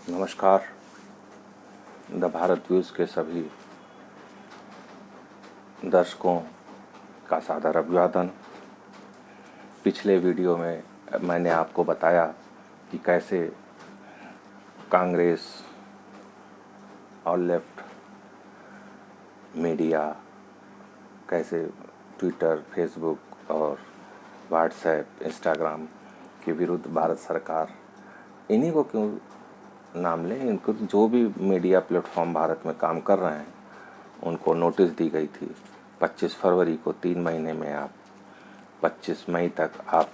नमस्कार। The Bharat views के सभी दर्शकों का सादर अभिवादन। पिछले वीडियो में मैंने आपको बताया कि कैसे कांग्रेस और लेफ्ट मीडिया कैसे ट्विटर, फेसबुक और व्हाट्सएप, इंस्टाग्राम के विरुद्ध भारत सरकार, इन्हीं को क्यों नाम लें, इनको जो भी मीडिया प्लेटफॉर्म भारत में काम कर रहे हैं उनको नोटिस दी गई थी 25 फरवरी को। 3 महीने में आप 25 मई तक आप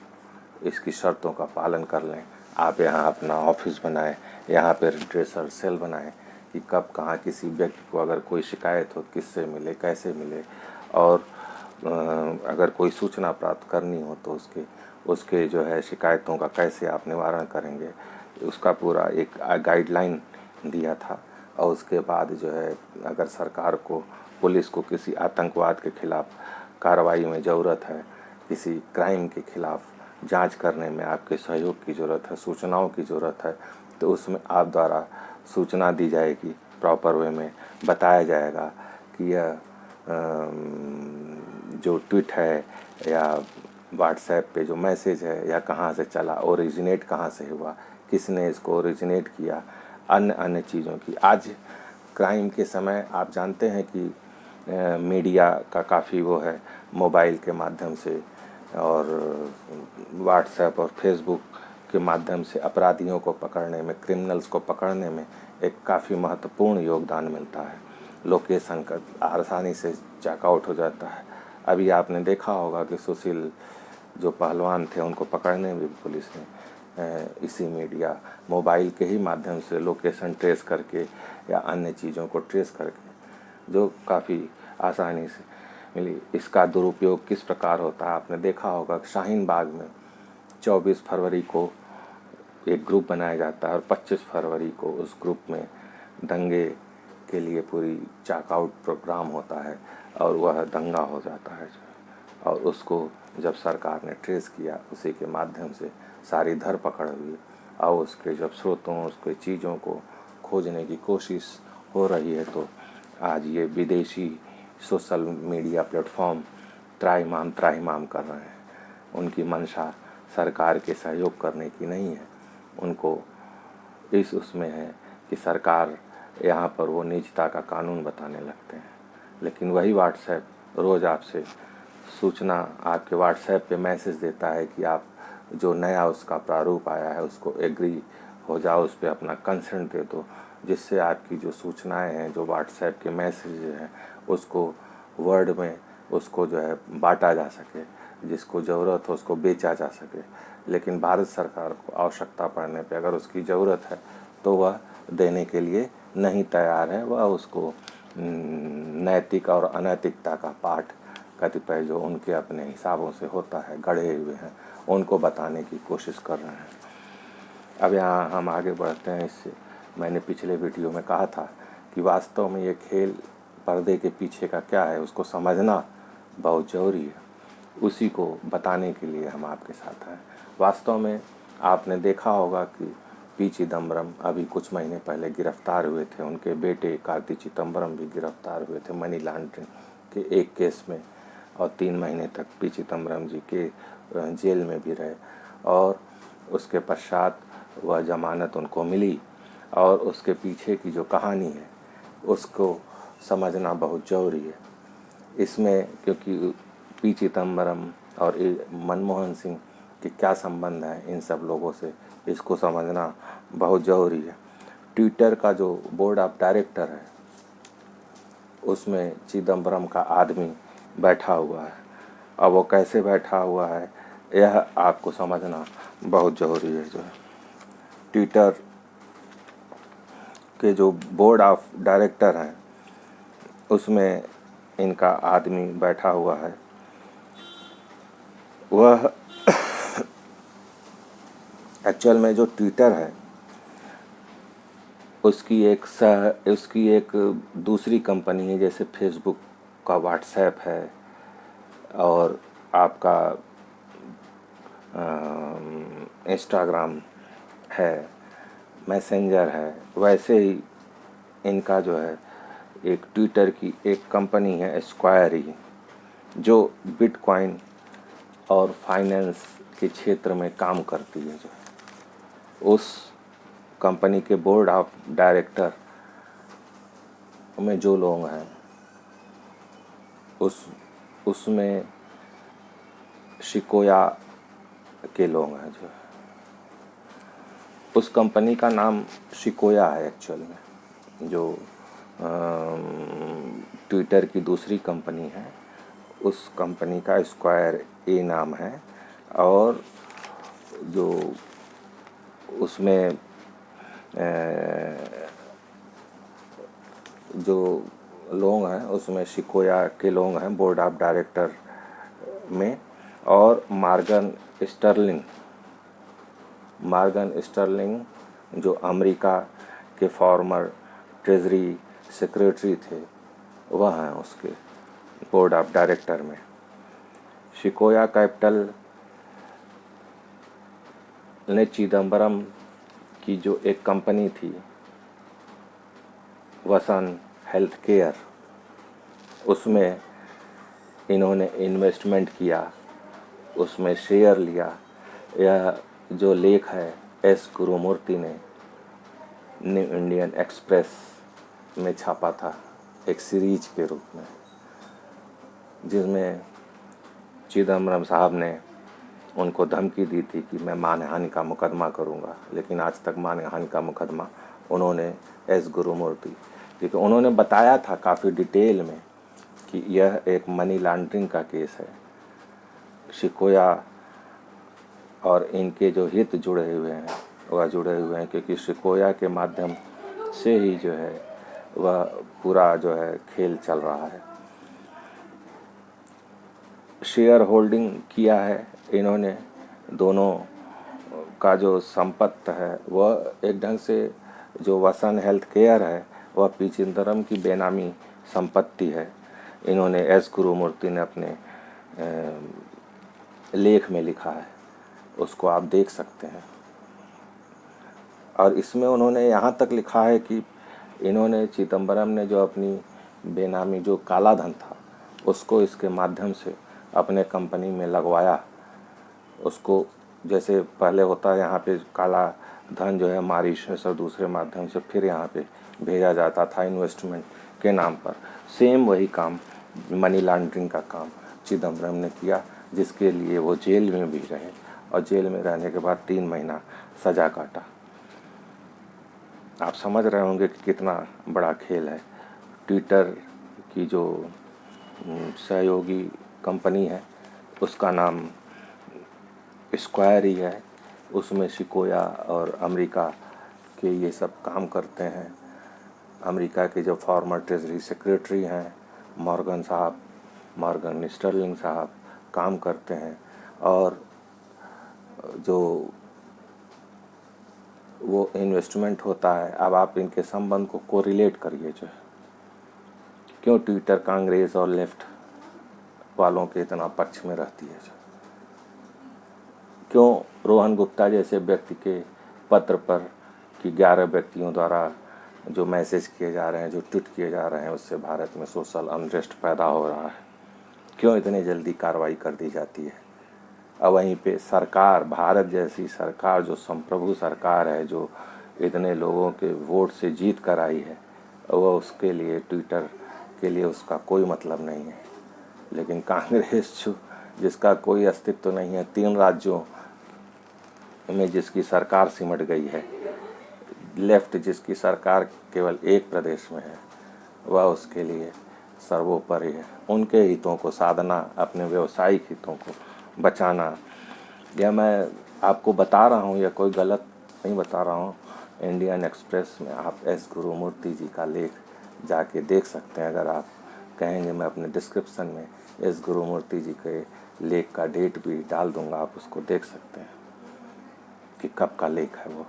इसकी शर्तों का पालन कर लें। आप यहाँ अपना ऑफिस बनाएं, यहाँ पर ड्रेसर सेल बनाएं कि कब कहाँ किसी व्यक्ति को अगर कोई शिकायत हो किससे मिले, कैसे मिले, और अगर कोई सूचना प्राप्त करनी हो तो उसके जो है शिकायतों का कैसे आप निवारण करेंगे, उसका पूरा एक गाइडलाइन दिया था। और उसके बाद जो है अगर सरकार को, पुलिस को किसी आतंकवाद के खिलाफ कार्रवाई में ज़रूरत है, किसी क्राइम के खिलाफ जांच करने में आपके सहयोग की ज़रूरत है, सूचनाओं की ज़रूरत है, तो उसमें आप द्वारा सूचना दी जाएगी, प्रॉपर वे में बताया जाएगा कि यह जो ट्वीट है या व्हाट्सएप पे जो मैसेज है या कहाँ से चला, ओरिजिनेट कहाँ से हुआ, किसने इसको ओरिजिनेट किया, अन्य अन्य चीज़ों की। आज क्राइम के समय आप जानते हैं कि मीडिया का काफ़ी वो है, मोबाइल के माध्यम से और व्हाट्सएप और फेसबुक के माध्यम से अपराधियों को पकड़ने में, क्रिमिनल्स को पकड़ने में एक काफ़ी महत्वपूर्ण योगदान मिलता है। लोकेशन का आसानी से चेकआउट हो जाता है। अभी आपने देखा होगा कि सुशील जो पहलवान थे उनको पकड़ने में भी पुलिस ने इसी मीडिया, मोबाइल के ही माध्यम से लोकेशन ट्रेस करके या अन्य चीज़ों को ट्रेस करके जो काफ़ी आसानी से मिली। इसका दुरुपयोग किस प्रकार होता है आपने देखा होगा। शाहीन बाग में 24 फरवरी को एक ग्रुप बनाया जाता है और 25 फरवरी को उस ग्रुप में दंगे के लिए पूरी चेकआउट प्रोग्राम होता है और वह दंगा हो जाता है। और उसको जब सरकार ने ट्रेस किया, उसी के माध्यम से सारी धरपकड़ हुई और उसके जब स्रोतों, उसके चीज़ों को खोजने की कोशिश हो रही है, तो आज ये विदेशी सोशल मीडिया प्लेटफॉर्म त्राहिमाम कर रहे हैं। उनकी मंशा सरकार के सहयोग करने की नहीं है, उनको उसमें है कि सरकार यहाँ पर वो निजता का कानून बताने लगते हैं। लेकिन वही व्हाट्सएप रोज़ आपसे सूचना, आपके व्हाट्सएप पे मैसेज देता है कि आप जो नया उसका प्रारूप आया है उसको एग्री हो जाओ, उस पर अपना कंसेंट दे दो, जिससे आपकी जो सूचनाएं हैं, जो व्हाट्सएप के मैसेज हैं, उसको वर्ड में उसको जो है बांटा जा सके, जिसको ज़रूरत हो उसको बेचा जा सके। लेकिन भारत सरकार को आवश्यकता पड़ने पे अगर उसकी ज़रूरत है तो वह देने के लिए नहीं तैयार है। वह उसको नैतिक और अनैतिकता का पाठ कतिपय जो उनके अपने हिसाबों से होता है, गढ़े हुए हैं, उनको बताने की कोशिश कर रहे हैं। अब यहाँ हम आगे बढ़ते हैं। इससे मैंने पिछले वीडियो में कहा था कि वास्तव में ये खेल पर्दे के पीछे का क्या है उसको समझना बहुत ज़रूरी है। उसी को बताने के लिए हम आपके साथ हैं। वास्तव में आपने देखा होगा कि पी चिदम्बरम अभी कुछ महीने पहले गिरफ्तार हुए थे। उनके बेटे कार्ति चिदम्बरम भी गिरफ्तार हुए थे मनी लॉन्ड्रिंग के एक केस में, और 3 महीने तक पी चिदम्बरम जी के जेल में भी रहे और उसके पश्चात वह जमानत उनको मिली। और उसके पीछे की जो कहानी है उसको समझना बहुत ज़रूरी है इसमें, क्योंकि पी चिदम्बरम और मनमोहन सिंह के क्या संबंध है इन सब लोगों से, इसको समझना बहुत ज़रूरी है। ट्विटर का जो बोर्ड ऑफ डायरेक्टर है उसमें चिदम्बरम का आदमी बैठा हुआ है। अब वो कैसे बैठा हुआ है यह आपको समझना बहुत ज़रूरी है। जो है ट्विटर के जो बोर्ड ऑफ डायरेक्टर हैं उसमें इनका आदमी बैठा हुआ है। वह एक्चुअल में जो ट्विटर है उसकी एक दूसरी कंपनी है, जैसे फेसबुक का व्हाट्सएप है और आपका इंस्टाग्राम है, मैसेंजर है, वैसे ही इनका जो है एक ट्विटर की एक कंपनी है स्क्वायर ही, जो बिटकॉइन और फाइनेंस के क्षेत्र में काम करती है। जो उस कंपनी के बोर्ड ऑफ डायरेक्टर में जो लोग हैं उसमें शिकोया के लोग हैं। जो उस कंपनी का नाम शिकोया है एक्चुअल में। जो ट्विटर की दूसरी कंपनी है उस कंपनी का स्क्वायर ए नाम है, और जो उसमें जो लोग हैं उसमें शिकोया के लोग हैं बोर्ड ऑफ डायरेक्टर में, और मॉर्गन स्टर्लिंग जो अमेरिका के फॉर्मर ट्रेजरी सेक्रेटरी थे वह हैं उसके बोर्ड ऑफ डायरेक्टर में। शिकोया कैपिटल ने चिदम्बरम की जो एक कंपनी थी वसन हेल्थ केयर, उसमें इन्होंने इन्वेस्टमेंट किया, उसमें शेयर लिया। यह जो लेख है एस गुरुमूर्ति ने न्यू इंडियन एक्सप्रेस में छापा था एक सीरीज के रूप में, जिसमें चिदम्बरम साहब ने उनको धमकी दी थी कि मैं मानहानि का मुकदमा करूंगा, लेकिन आज तक मानहानि का मुकदमा उन्होंने एस गुरुमूर्ति, क्योंकि उन्होंने बताया था काफ़ी डिटेल में कि यह एक मनी लॉन्ड्रिंग का केस है। शिकोया और इनके जो हित जुड़े हुए हैं वह जुड़े हुए हैं, क्योंकि शिकोया के माध्यम से ही जो है वह पूरा जो है खेल चल रहा है। शेयर होल्डिंग किया है इन्होंने, दोनों का जो संपत्ति है वह एक ढंग से जो वसन हेल्थ केयर है वह पी चिदम्बरम की बेनामी संपत्ति है। इन्होंने एस गुरुमूर्ति ने अपने लेख में लिखा है, उसको आप देख सकते हैं। और इसमें उन्होंने यहाँ तक लिखा है कि इन्होंने चिदम्बरम ने जो अपनी बेनामी जो काला धन था उसको इसके माध्यम से अपने कंपनी में लगवाया। उसको जैसे पहले होता है यहाँ पे काला धन जो है मॉरिशस और दूसरे माध्यम से फिर यहाँ पे भेजा जाता था इन्वेस्टमेंट के नाम पर, सेम वही काम मनी लॉन्ड्रिंग का काम चिदम्बरम ने किया, जिसके लिए वो जेल में भी रहे और जेल में रहने के बाद 3 महीना सजा काटा। आप समझ रहे होंगे कि कितना बड़ा खेल है। ट्विटर की जो सहयोगी कंपनी है उसका नाम स्क्वायर ही है, उसमें शिकोया और अमेरिका के ये सब काम करते हैं। अमेरिका के जो फॉर्मर ट्रेजरी सेक्रेटरी हैं मॉर्गन स्टर्लिंग साहब काम करते हैं, और जो वो इन्वेस्टमेंट होता है। अब आप इनके संबंध को कोरिलेट करिए, जो है क्यों ट्विटर कांग्रेस और लेफ्ट वालों के इतना पक्ष में रहती है, क्यों रोहन गुप्ता जैसे व्यक्ति के पत्र पर कि 11 व्यक्तियों द्वारा जो मैसेज किए जा रहे हैं, जो ट्वीट किए जा रहे हैं, उससे भारत में सोशल अनरेस्ट पैदा हो रहा है, क्यों इतनी जल्दी कार्रवाई कर दी जाती है। और वहीं पे सरकार, भारत जैसी सरकार जो संप्रभु सरकार है, जो इतने लोगों के वोट से जीत कर आई है, वह उसके लिए ट्विटर के लिए उसका कोई मतलब नहीं है। लेकिन कांग्रेस जिसका कोई अस्तित्व तो नहीं है, 3 राज्यों में जिसकी सरकार सिमट गई है, लेफ्ट जिसकी सरकार केवल एक प्रदेश में है, वह उसके लिए सर्वोपरि है। उनके हितों को साधना, अपने व्यवसायिक हितों को बचाना। यह मैं आपको बता रहा हूँ, यह कोई गलत नहीं बता रहा हूँ। इंडियन एक्सप्रेस में आप एस गुरुमूर्ति जी का लेख जाके देख सकते हैं। अगर आप कहेंगे मैं अपने डिस्क्रिप्शन में एस गुरुमूर्ति जी के लेख का डेट भी डाल दूंगा, आप उसको देख सकते हैं कि कब का लेख है वो,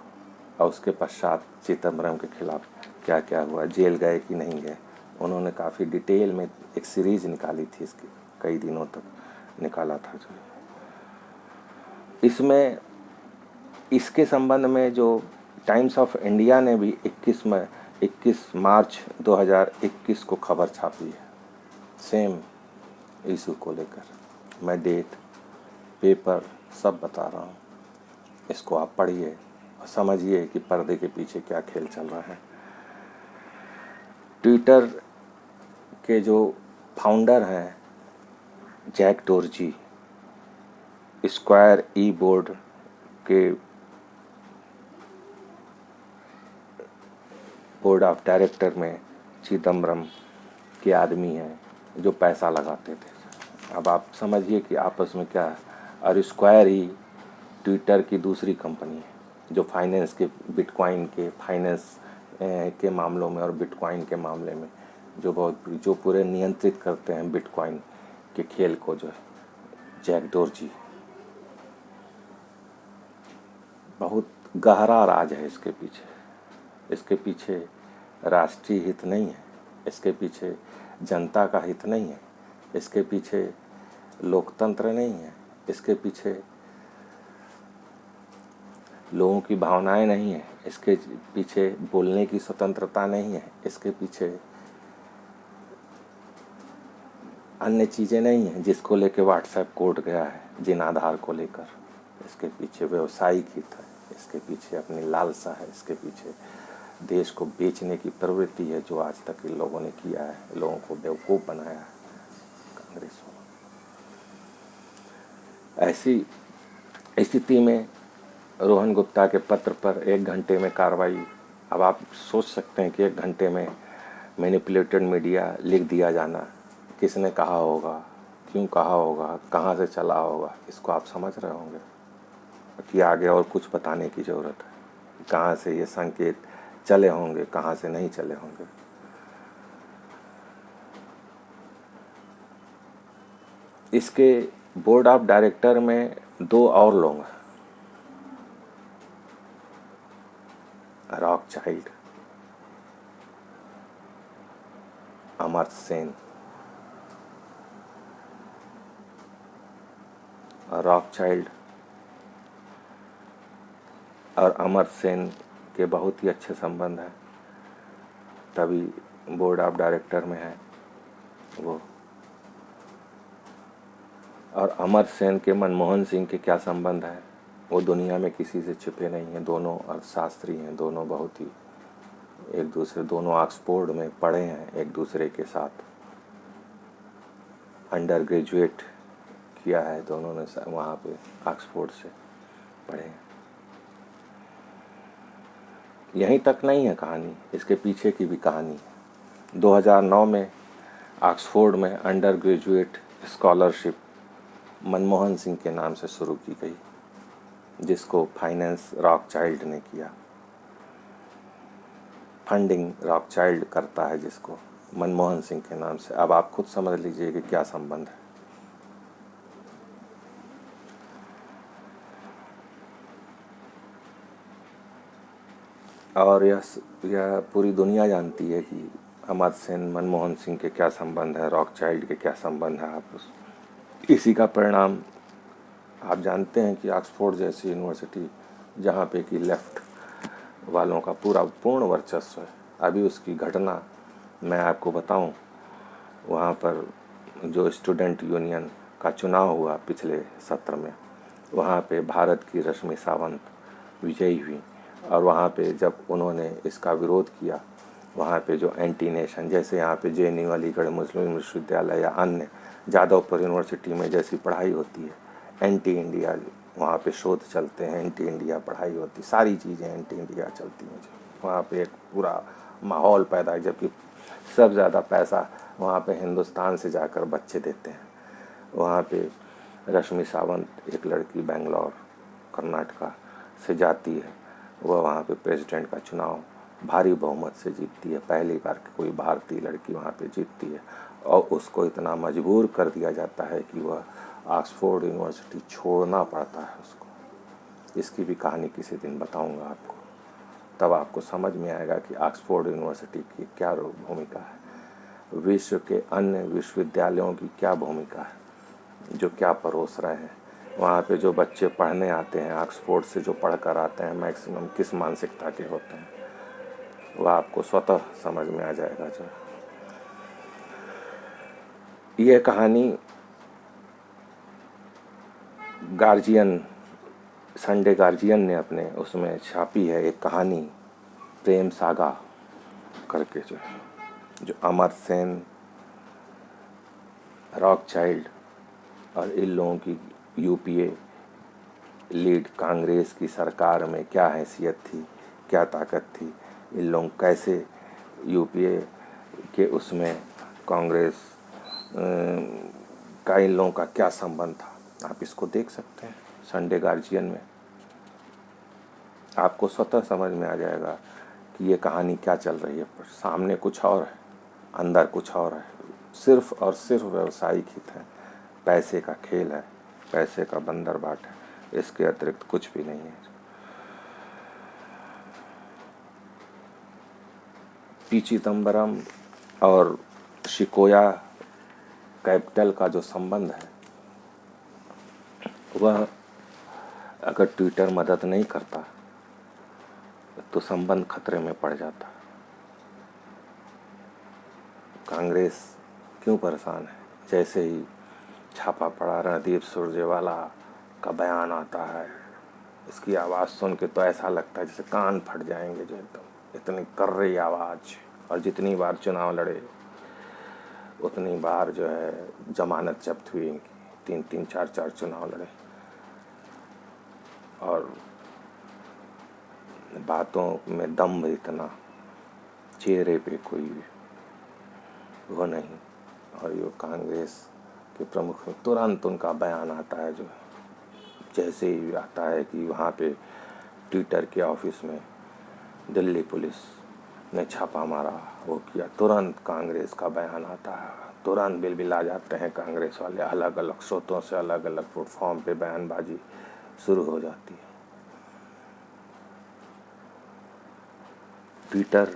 और उसके पश्चात चिदम्बरम के खिलाफ क्या क्या हुआ, जेल गए कि नहीं गए। उन्होंने काफ़ी डिटेल में एक सीरीज निकाली थी, इसकी कई दिनों तक निकाला था। जो इसमें इसके संबंध में जो टाइम्स ऑफ इंडिया ने भी 21 मार्च 2021 को खबर छापी है सेम इशू को लेकर। मैं डेट, पेपर सब बता रहा हूँ, इसको आप पढ़िए और समझिए कि पर्दे के पीछे क्या खेल चल रहा है। ट्विटर के जो फाउंडर हैं जैक डोरजी, स्क्वायर ई बोर्ड के बोर्ड ऑफ डायरेक्टर में चिदम्बरम के आदमी हैं जो पैसा लगाते थे। अब आप समझिए कि आपस में क्या है। और स्क्वायर ही ट्विटर की दूसरी कंपनी है जो फाइनेंस के, बिटकॉइन के फाइनेंस के मामलों में और बिटकॉइन के मामले में जो पूरे नियंत्रित करते हैं बिटकॉइन के खेल को, जो है जैक डोरजी। बहुत गहरा राज है इसके पीछे। इसके पीछे राष्ट्रीय हित नहीं है, इसके पीछे जनता का हित नहीं है, इसके पीछे लोकतंत्र नहीं है, इसके पीछे लोगों की भावनाएं नहीं है, इसके पीछे बोलने की स्वतंत्रता नहीं है, इसके पीछे अन्य चीज़ें नहीं हैं जिसको लेके व्हाट्सएप कोड गया है, जिन आधार को लेकर। इसके पीछे व्यवसायिक हित है, इसके पीछे अपनी लालसा है, इसके पीछे देश को बेचने की प्रवृत्ति है जो आज तक इन लोगों ने किया है, लोगों को बेवकूफ़ बनाया है कांग्रेस में। ऐसी स्थिति में रोहन गुप्ता के पत्र पर 1 घंटे में कार्रवाई। अब आप सोच सकते हैं कि 1 घंटे में मैनिपुलेटेड मीडिया लिख दिया जाना, किसने कहा होगा, क्यों कहा होगा, कहाँ से चला होगा, इसको आप समझ रहे होंगे कि आगे और कुछ बताने की ज़रूरत है। कहाँ से ये संकेत चले होंगे, कहाँ से नहीं चले होंगे। इसके बोर्ड ऑफ डायरेक्टर में 2 और लोग हैं, रॉकचाइल्ड, अमर्त्य सेन। रॉकचाइल्ड और अमर्त्य सेन के बहुत ही अच्छे संबंध हैं, तभी बोर्ड ऑफ डायरेक्टर में है वो। और अमर्त्य सेन के मनमोहन सिंह के क्या संबंध है, वो दुनिया में किसी से छिपे नहीं हैं। दोनों अर्थशास्त्री हैं, दोनों बहुत ही एक दूसरे, दोनों ऑक्सफोर्ड में पढ़े हैं एक दूसरे के साथ, अंडर ग्रेजुएट किया है दोनों ने वहाँ पे ऑक्सफोर्ड से पढ़े हैं। यहीं तक नहीं है कहानी, इसके पीछे की भी कहानी है। 2009 में ऑक्सफोर्ड में under graduate scholarship Manmohan Singh के नाम से शुरू की गई, जिसको फाइनेंस रॉकचाइल्ड ने किया। फंडिंग रॉकचाइल्ड करता है जिसको, मनमोहन सिंह के नाम से। अब आप खुद समझ लीजिए कि क्या संबंध है। और यह पूरी दुनिया जानती है कि अमर्त्य सेन, मनमोहन सिंह के क्या संबंध है, रॉकचाइल्ड के क्या संबंध है। आप इसी का परिणाम आप जानते हैं कि ऑक्सफोर्ड जैसी यूनिवर्सिटी, जहाँ पे कि लेफ्ट वालों का पूर्ण वर्चस्व है, अभी उसकी घटना मैं आपको बताऊं। वहाँ पर जो स्टूडेंट यूनियन का चुनाव हुआ पिछले सत्र में, वहाँ पे भारत की रश्मि सावंत विजयी हुई। और वहाँ पे जब उन्होंने इसका विरोध किया, वहाँ पे जो एंटी नेशन, जैसे यहाँ पे JNU अलीगढ़ मुस्लिम विश्वविद्यालय या अन्य जादवपुर यूनिवर्सिटी में जैसी पढ़ाई होती है, एंटी इंडिया वहाँ पे शोध चलते हैं, एंटी इंडिया पढ़ाई होती, सारी चीज़ें एंटी इंडिया चलती हैं। वहाँ पे एक पूरा माहौल पैदा है, जबकि सब ज़्यादा पैसा वहाँ पे हिंदुस्तान से जाकर बच्चे देते हैं। वहाँ पे रश्मि सावंत एक लड़की बेंगलोर कर्नाटका से जाती है, वह वहाँ पे प्रेसिडेंट का चुनाव भारी बहुमत से जीतती है। पहली बार कोई भारतीय लड़की वहाँ पे जीतती है, और उसको इतना मजबूर कर दिया जाता है कि वह ऑक्सफोर्ड यूनिवर्सिटी छोड़ना पड़ता है उसको। इसकी भी कहानी किसी दिन बताऊंगा आपको, तब आपको समझ में आएगा कि ऑक्सफोर्ड यूनिवर्सिटी की क्या भूमिका है, विश्व के अन्य विश्वविद्यालयों की क्या भूमिका है, जो क्या परोस रहे हैं। वहाँ पे जो बच्चे पढ़ने आते हैं, ऑक्सफोर्ड से जो पढ़ कर आते हैं, मैक्सिमम किस मानसिकता के होते हैं, वह आपको स्वतः समझ में आ जाएगा। जो ये कहानी गार्जियन, संडे गार्जियन ने अपने उसमें छापी है, एक कहानी प्रेम सागा करके, जो अमर सेन, रॉक चाइल्ड और इन लोगों की यूपीए लीड कांग्रेस की सरकार में क्या हैसियत थी, क्या ताकत थी, इन लोग कैसे यूपीए के उसमें कांग्रेस का इन लोगों का क्या संबंध था। आप इसको देख सकते हैं संडे गार्जियन में, आपको स्वतः समझ में आ जाएगा कि ये कहानी क्या चल रही है। पर सामने कुछ और है, अंदर कुछ और है। सिर्फ और सिर्फ व्यवसायिक हित है, पैसे का खेल है, पैसे का बंदरबाट है, इसके अतिरिक्त कुछ भी नहीं है। पी चिदम्बरम और शिकोया कैपिटल का जो संबंध है, वह अगर ट्विटर मदद नहीं करता तो संबंध खतरे में पड़ जाता। कांग्रेस क्यों परेशान है? जैसे ही छापा पड़ा, रणदीप सुरजेवाला का बयान आता है, इसकी आवाज़ सुन के तो ऐसा लगता है जैसे कान फट जाएंगे, जो एकदम इतनी कर्री आवाज़। और जितनी बार चुनाव लड़े उतनी बार जो है जमानत जब्त हुई इनकी, 3-3, 4-4 चुनाव लड़े, और बातों में दम इतना, चेहरे पे कोई वो नहीं। और ये कांग्रेस के प्रमुख में तुरंत उनका बयान आता है, जो जैसे ही आता है कि वहाँ पे ट्विटर के ऑफिस में दिल्ली पुलिस ने छापा मारा, वो किया, तुरंत कांग्रेस का बयान आता है, तुरंत बिलबिला जाते हैं कांग्रेस वाले। अलग अलग स्रोतों से अलग अलग प्लेटफॉर्म पे बयानबाजी शुरू हो जाती है। ट्विटर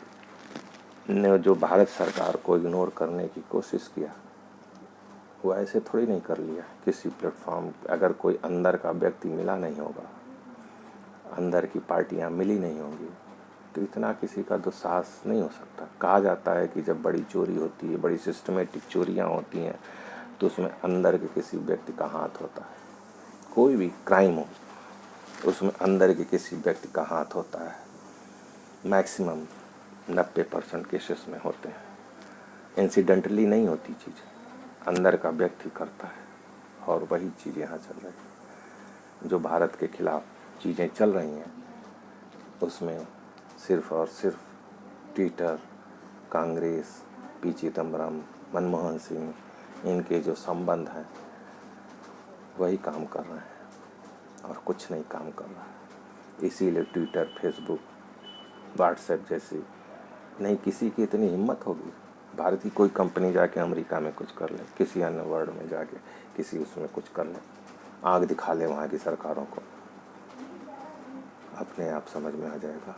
ने जो भारत सरकार को इग्नोर करने की कोशिश किया, वो ऐसे थोड़ी नहीं कर लिया। किसी प्लेटफॉर्म, अगर कोई अंदर का व्यक्ति मिला नहीं होगा, अंदर की पार्टियां मिली नहीं होंगी, तो इतना किसी का दुस्साहस नहीं हो सकता। कहा जाता है कि जब बड़ी चोरी होती है, बड़ी सिस्टमेटिक चोरियां होती हैं, तो उसमें अंदर के किसी व्यक्ति का हाथ होता है। कोई भी क्राइम हो, उसमें अंदर के किसी व्यक्ति का हाथ होता है। मैक्सिमम 90% केसेस में होते हैं। इंसिडेंटली नहीं होती चीज़ें, अंदर का व्यक्ति करता है। और वही चीज़ यहाँ चल रही है। जो भारत के खिलाफ चीज़ें चल रही हैं, उसमें सिर्फ और सिर्फ ट्विटर, कांग्रेस, पी चिदम्बरम, मनमोहन सिंह, इनके जो संबंध हैं, वही काम कर रहे हैं और कुछ नहीं काम कर रहा है। इसीलिए ट्विटर, फेसबुक, व्हाट्सएप जैसी नहीं, किसी की इतनी हिम्मत होगी भारत की कोई कंपनी जाके अमेरिका में कुछ कर ले, किसी अन्य वर्ल्ड में जाके किसी उसमें कुछ कर ले, आग दिखा ले वहाँ की सरकारों को, अपने आप समझ में आ जाएगा।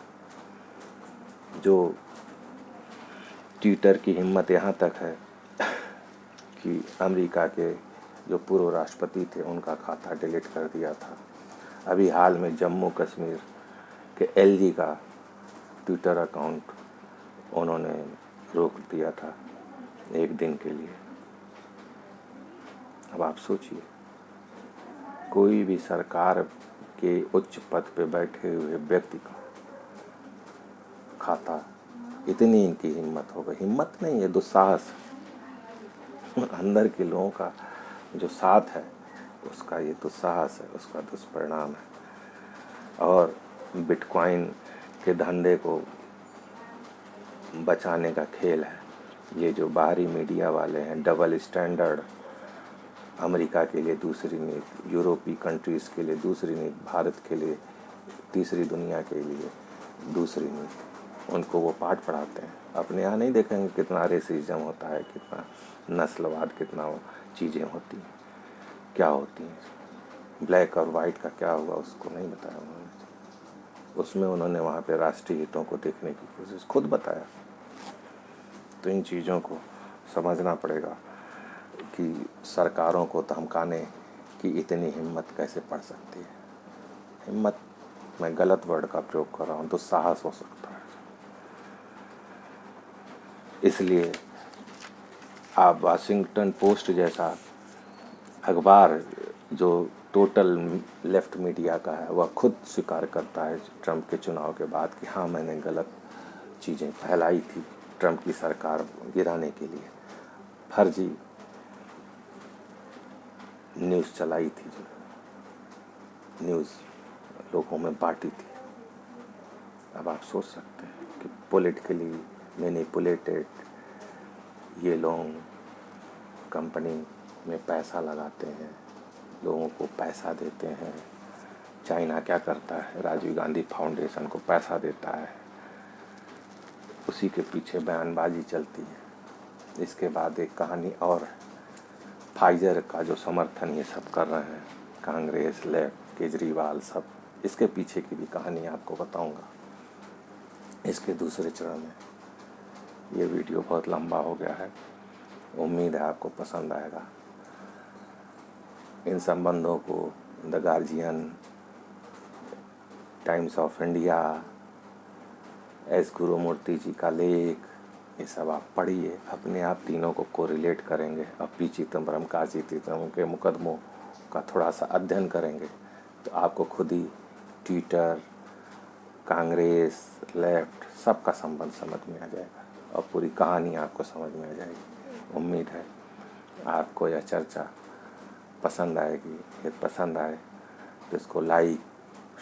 जो ट्विटर की हिम्मत यहाँ तक है कि अमेरिका के जो पूर्व राष्ट्रपति थे, उनका खाता डिलीट कर दिया था। अभी हाल में जम्मू कश्मीर के एलजी का ट्विटर अकाउंट उन्होंने रोक दिया था 1 दिन के लिए। अब आप सोचिए, कोई भी सरकार के उच्च पद पे बैठे हुए व्यक्ति का खाता, इतनी इनकी हिम्मत हो गई। हिम्मत नहीं है, दुस्साहस। अंदर के लोगों का जो साथ है, उसका ये दुस्साहस है, उसका दुष्परिणाम है। और बिटकॉइन के धंधे को बचाने का खेल है। ये जो बाहरी मीडिया वाले हैं, डबल स्टैंडर्ड, अमेरिका के लिए दूसरी नीति, यूरोपीय कंट्रीज़ के लिए दूसरी नीति, भारत के लिए, तीसरी दुनिया के लिए दूसरी नीति, उनको वो पाठ पढ़ाते हैं। अपने यहाँ नहीं देखेंगे कितना रेसिज्म होता है, कितना नस्लवाद, कितना वो चीज़ें होती हैं, क्या होती हैं। ब्लैक और वाइट का क्या हुआ उसको नहीं बताया उन्होंने। उसमें उन्होंने वहाँ पे राष्ट्रीय हितों को देखने की कोशिश खुद बताया। तो इन चीज़ों को समझना पड़ेगा कि सरकारों को धमकाने कि इतनी हिम्मत कैसे पड़ सकती है। हिम्मत, मैं गलत वर्ड का प्रयोग कर रहा हूँ, तो साहस हो सकता है। इसलिए आप वाशिंगटन पोस्ट जैसा अखबार जो टोटल लेफ्ट मीडिया का है, वह खुद स्वीकार करता है ट्रंप के चुनाव के बाद कि हाँ, मैंने गलत चीज़ें फैलाई थी ट्रंप की सरकार गिराने के लिए, फर्जी न्यूज़ चलाई थी, जो न्यूज़ लोगों में बांटी थी। अब आप सोच सकते हैं कि पॉलिटिकली मैनिपुलेटेड ये लोग कंपनी में पैसा लगाते हैं, लोगों को पैसा देते हैं। चाइना क्या करता है, राजीव गांधी फाउंडेशन को पैसा देता है, उसी के पीछे बयानबाजी चलती है। इसके बाद एक कहानी और है, फाइजर का जो समर्थन ये सब कर रहे हैं, कांग्रेस, लेफ्ट, केजरीवाल, सब, इसके पीछे की भी कहानी आपको बताऊंगा इसके दूसरे चरण में। ये वीडियो बहुत लंबा हो गया है, उम्मीद है आपको पसंद आएगा। इन संबंधों को the Guardian, Times of India, S Gurumurthy ji का लेख, ये सब आप पढ़िए, अपने आप तीनों को कोरिलेट करेंगे। अब पी चिदम्बरम, कार्ति चिदम्बरम के मुकदमों का थोड़ा सा अध्ययन करेंगे तो आपको खुद ही ट्विटर, कांग्रेस, लेफ्ट, सबका संबंध समझ में आ जाएगा और पूरी कहानी आपको समझ में आ जाएगी। उम्मीद है आपको यह चर्चा पसंद आएगी। यदि पसंद आए तो इसको लाइक,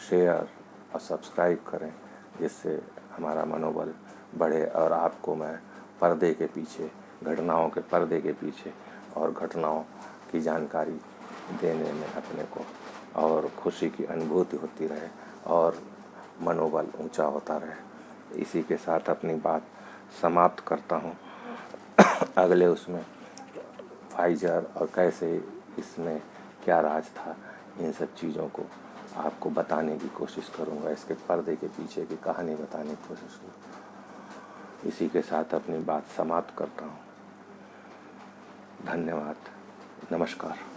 शेयर और सब्सक्राइब करें, जिससे हमारा मनोबल बढ़े और आपको मैं पर्दे के पीछे, घटनाओं के पर्दे के पीछे और घटनाओं की जानकारी देने में अपने को और खुशी की अनुभूति होती रहे और मनोबल ऊंचा होता रहे। इसी के साथ अपनी बात समाप्त करता हूँ। अगले उसमें फाइजर और कैसे इसमें क्या राज था, इन सब चीज़ों को आपको बताने की कोशिश करूँगा, इसके पर्दे के पीछे की कहानी बताने की कोशिश करूँगा। इसी के साथ अपनी बात समाप्त करता हूँ। धन्यवाद, नमस्कार।